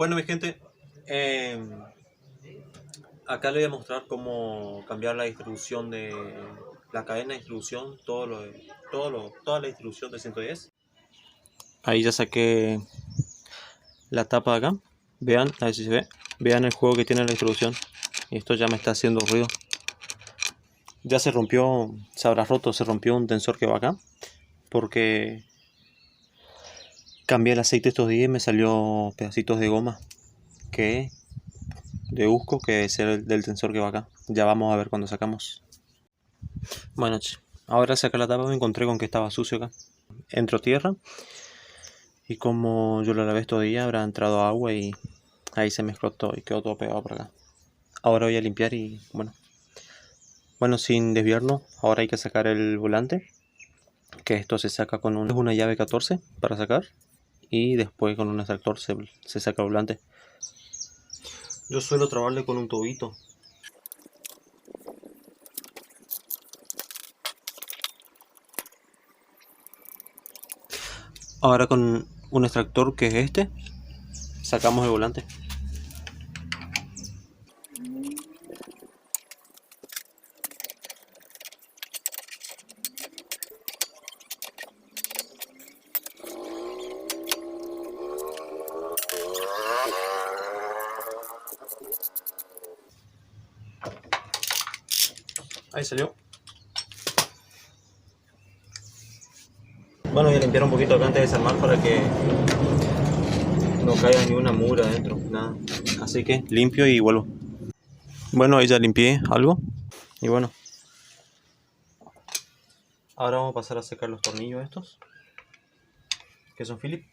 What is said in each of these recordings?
Bueno, mi gente, acá les voy a mostrar cómo cambiar la distribución de la cadena de distribución, toda la distribución de 110. Ahí ya saqué la tapa de acá. Vean, a ver si se ve. Vean el juego que tiene la distribución. Y esto ya me está haciendo ruido. Ya se rompió, se habrá roto, se rompió un tensor que va acá. Porque cambié el aceite estos días y me salió pedacitos de goma que de Usco, que es el del tensor que va acá. Ya vamos a ver cuando sacamos. Bueno, ahora sacar la tapa me encontré con que estaba sucio acá. Entró tierra y como yo lo lavé estos días habrá entrado agua y ahí se mezcló todo y quedó todo pegado por acá. Ahora voy a limpiar y bueno, sin desviarlo, ahora hay que sacar el volante, que esto se saca con una llave 14 para sacar y después con un extractor se saca el volante. Yo suelo trabarle con un tubito. Ahora con un extractor que es este, sacamos el volante. Ahí salió. Bueno, voy a limpiar un poquito acá antes de desarmar para que no caiga ni una mura adentro, nada. Así que limpio y vuelvo. Bueno, ahí ya limpié algo. Y bueno, ahora vamos a pasar a secar los tornillos estos, que son Phillips.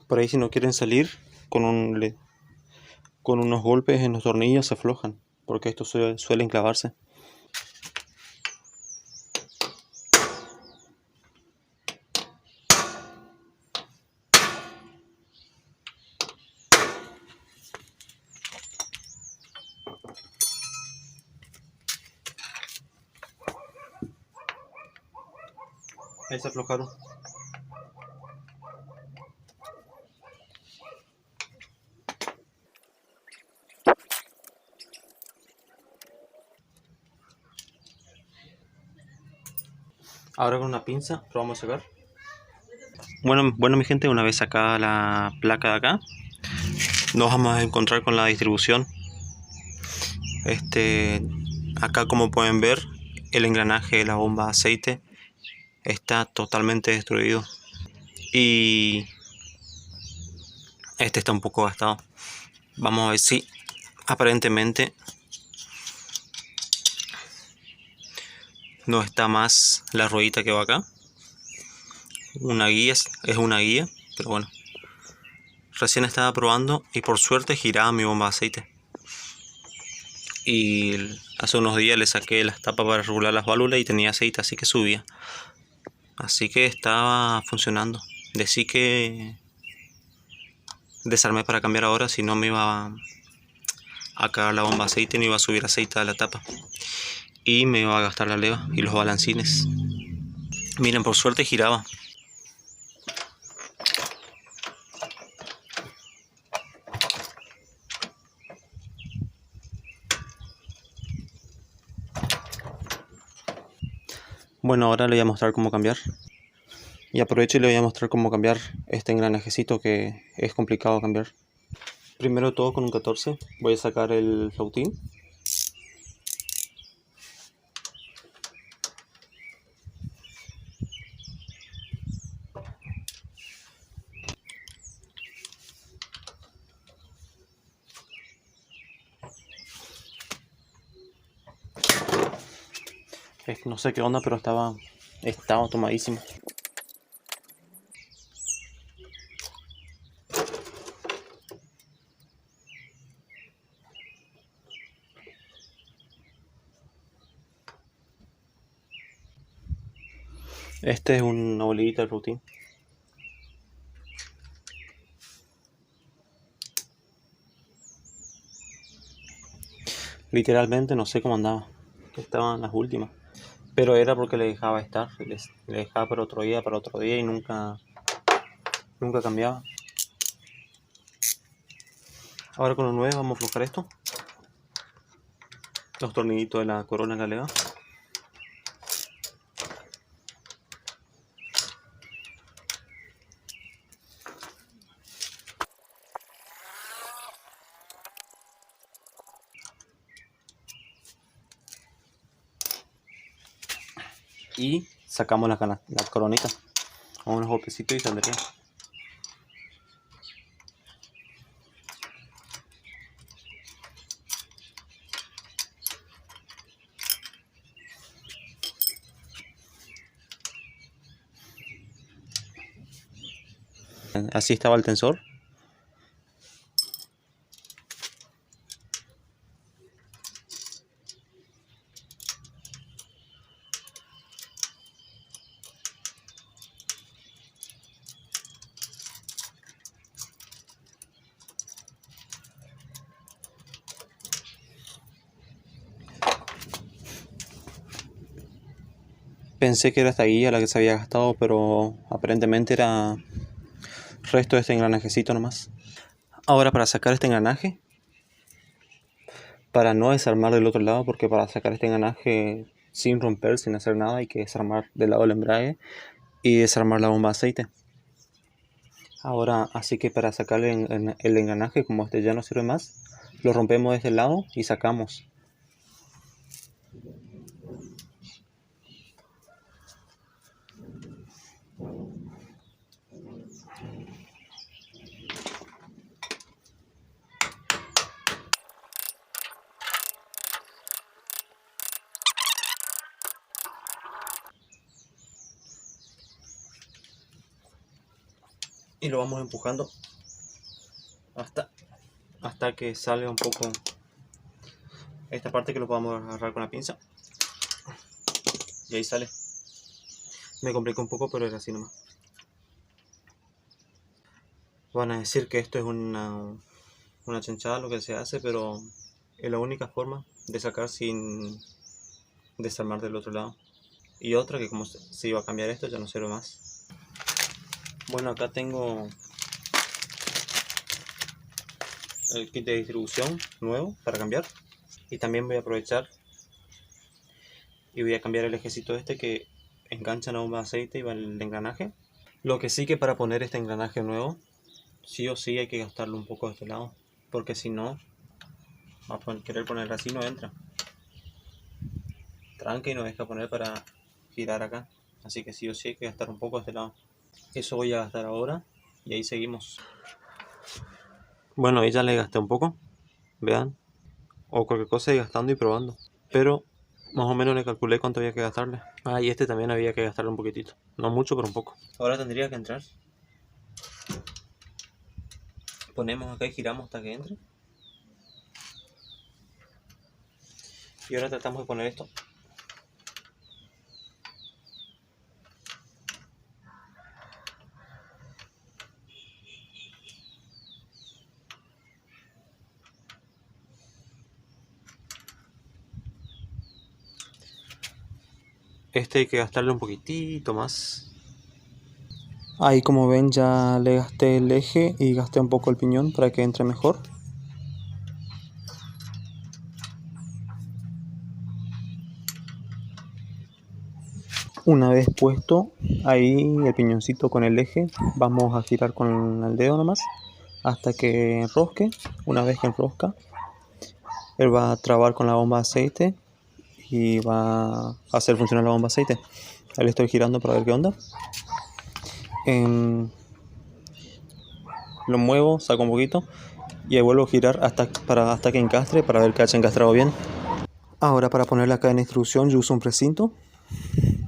Por ahí si no quieren salir, con unos golpes en los tornillos se aflojan, porque estos suelen clavarse. Ahí se aflojaron. Ahora con una pinza lo vamos a sacar. Bueno mi gente, una vez sacada la placa de acá, nos vamos a encontrar con la distribución. Acá como pueden ver, el engranaje de la bomba de aceite está totalmente destruido. Y este está un poco gastado. Vamos a ver si aparentemente no está más la ruedita que va acá. Una guía, es una guía, pero bueno. Recién estaba probando y por suerte giraba mi bomba de aceite. Y hace unos días le saqué las tapas para regular las válvulas y tenía aceite, así que subía. Así que estaba funcionando. Decí que desarmé para cambiar ahora, si no me iba a cagar la bomba de aceite, no iba a subir aceite a la tapa. Y me iba a gastar la leva y los balancines. Miren, por suerte giraba. Bueno, ahora le voy a mostrar cómo cambiar. Y aprovecho y le voy a mostrar cómo cambiar este engranajecito que es complicado cambiar. Primero todo con un 14 voy a sacar el flautín. No sé qué onda, pero estaba tomadísimo. Este es una bolita de flautín. Literalmente no sé cómo andaba. Estaban las últimas. Pero era porque le dejaba estar, le dejaba para otro día y nunca cambiaba. Ahora con los 9 vamos a aflojar esto. Los tornillitos de la corona de la leva. Y sacamos la coronita. Con unos golpecitos y saldría. Así estaba el tensor. Pensé que era esta guía la que se había gastado, pero aparentemente era resto de este engranajecito nomás. Ahora para sacar este engranaje, para no desarmar del otro lado, porque para sacar este engranaje sin romper, sin hacer nada, hay que desarmar del lado del embrague y desarmar la bomba de aceite. Ahora, así que para sacar el engranaje, como este ya no sirve más, lo rompemos de este lado y sacamos. Y lo vamos empujando hasta que salga un poco esta parte, que lo podamos agarrar con la pinza. Y ahí sale. Me complica un poco, pero era así nomás. Van a decir que esto es una chanchada lo que se hace, pero es la única forma de sacar sin desarmar del otro lado. Y otra que como se iba a cambiar esto, ya no sirve más. Bueno, acá tengo el kit de distribución nuevo para cambiar. Y también voy a aprovechar y voy a cambiar el ejecito este que engancha la bomba de aceite y va el engranaje. Lo que sí, que para poner este engranaje nuevo, sí o sí hay que gastarlo un poco de este lado, porque si no, va a querer poner así, no entra. Tranca y no deja poner para girar acá. Así que sí o sí hay que gastar un poco de este lado. Eso voy a gastar ahora y ahí seguimos. Bueno, ahí ya le gasté un poco, vean. O cualquier cosa ir gastando y probando. Pero más o menos le calculé cuánto había que gastarle. Ah, y este también había que gastarle un poquitito. No mucho, pero un poco. Ahora tendría que entrar. Ponemos acá y giramos hasta que entre. Y ahora tratamos de poner esto. Este hay que gastarle un poquitito más. Ahí, como ven, ya le gasté el eje y gasté un poco el piñón para que entre mejor. Una vez puesto ahí el piñoncito con el eje, vamos a girar con el dedo nomás hasta que enrosque. Una vez que enrosca, él va a trabar con la bomba de aceite y va a hacer funcionar la bomba de aceite. Ahí le estoy girando para ver qué onda. Lo muevo, saco un poquito y ahí vuelvo a girar hasta que encastre, para ver que haya encastrado bien. Ahora, para poner la cadena de instrucción, yo uso un precinto.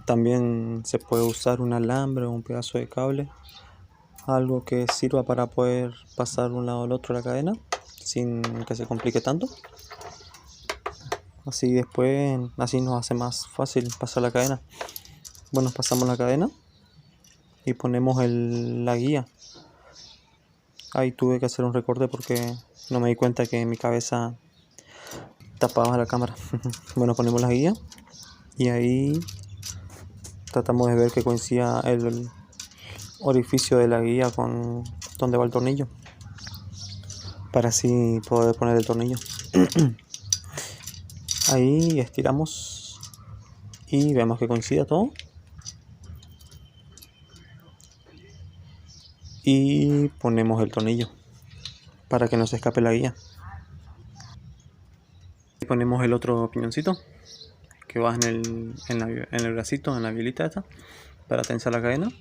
También se puede usar un alambre o un pedazo de cable, algo que sirva para poder pasar de un lado al otro la cadena sin que se complique tanto. Así después, así nos hace más fácil pasar la cadena. Bueno, pasamos la cadena y ponemos la guía. Ahí tuve que hacer un recorte porque no me di cuenta que mi cabeza tapaba la cámara. Bueno, ponemos la guía y ahí tratamos de ver que coincida el orificio de la guía con donde va el tornillo, para así poder poner el tornillo. Ahí estiramos y vemos que coincida todo. Y ponemos el tornillo para que no se escape la guía. Y ponemos el otro piñoncito que va en el bracito, en la bielita esta, para tensar la cadena.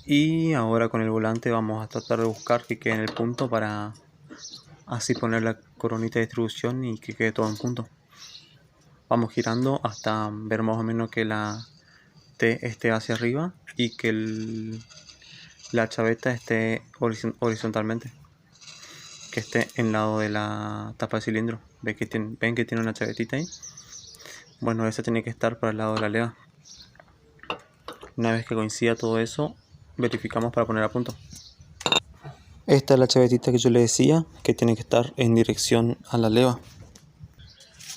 Y ahora con el volante vamos a tratar de buscar que quede en el punto, para así poner la coronita de distribución y que quede todo en punto. Vamos girando hasta ver más o menos que la T esté hacia arriba y que la chaveta esté horizontalmente, que esté en lado de la tapa de cilindro. ¿Ven que tiene una chavetita ahí? Bueno, esa tiene que estar para el lado de la leva. Una vez que coincida todo eso, verificamos para poner a punto. Esta es la chavetita que yo le decía, que tiene que estar en dirección a la leva.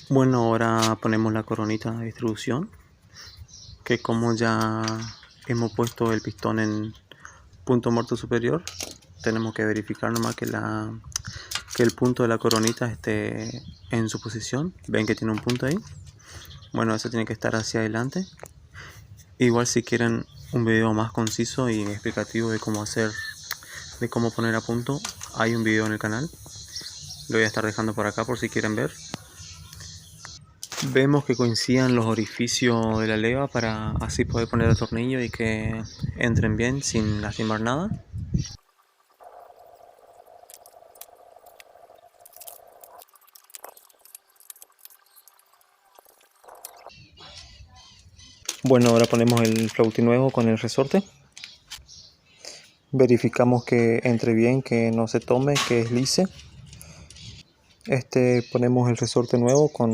Bueno, ahora ponemos la coronita de distribución, que como ya hemos puesto el pistón en punto muerto superior, tenemos que verificar nomás que el punto de la coronita esté en su posición. Ven que tiene un punto ahí. Bueno, eso tiene que estar hacia adelante. Igual si quieren un video más conciso y explicativo de cómo poner a punto, hay un video en el canal. Lo voy a estar dejando por acá por si quieren ver. Vemos que coincidan los orificios de la leva para así poder poner el tornillo y que entren bien sin lastimar nada. Bueno, ahora ponemos el flautín nuevo con el resorte. Verificamos que entre bien, que no se tome, que deslice. Ponemos el resorte nuevo con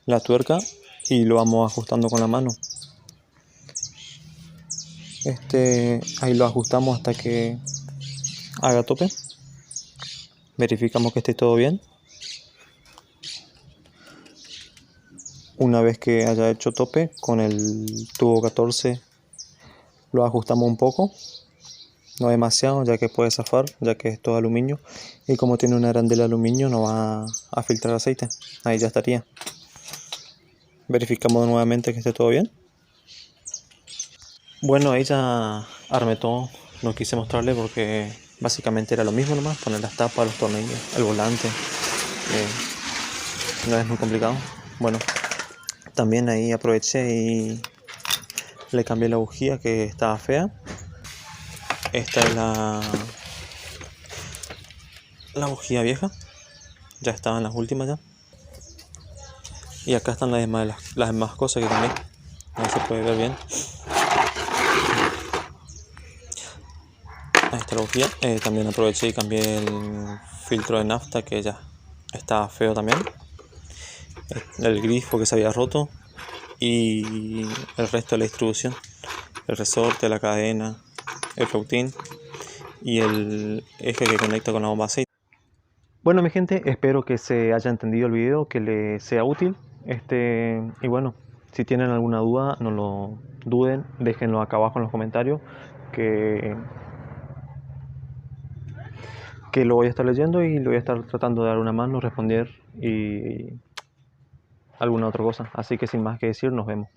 la tuerca y lo vamos ajustando con la mano. Ahí lo ajustamos hasta que haga tope. Verificamos que esté todo bien. Una vez que haya hecho tope, con el tubo 14 lo ajustamos un poco, no demasiado, ya que puede zafar, ya que es todo aluminio, y como tiene una arandela de aluminio no va a filtrar aceite. Ahí ya estaría. Verificamos nuevamente que esté todo bien. Bueno, ahí ya armé todo. No quise mostrarle porque básicamente era lo mismo nomás, poner las tapas, los tornillos, el volante. No es muy complicado. Bueno, también ahí aproveché y le cambié la bujía que estaba fea. Esta es la bujía vieja. Ya estaban las últimas ya. Y acá están las demás cosas que cambié. Ahí se puede ver bien. Ahí está la bujía. También aproveché y cambié el filtro de nafta, que ya estaba feo también. El grifo que se había roto. Y el resto de la distribución. El resorte, la cadena, el flautín y el eje que conecta con la bomba de aceite. Bueno, mi gente, espero que se haya entendido el video, que les sea útil. Y bueno, si tienen alguna duda, no lo duden, déjenlo acá abajo en los comentarios, que lo voy a estar leyendo y le voy a estar tratando de dar una mano, responder y alguna otra cosa. Así que sin más que decir, nos vemos.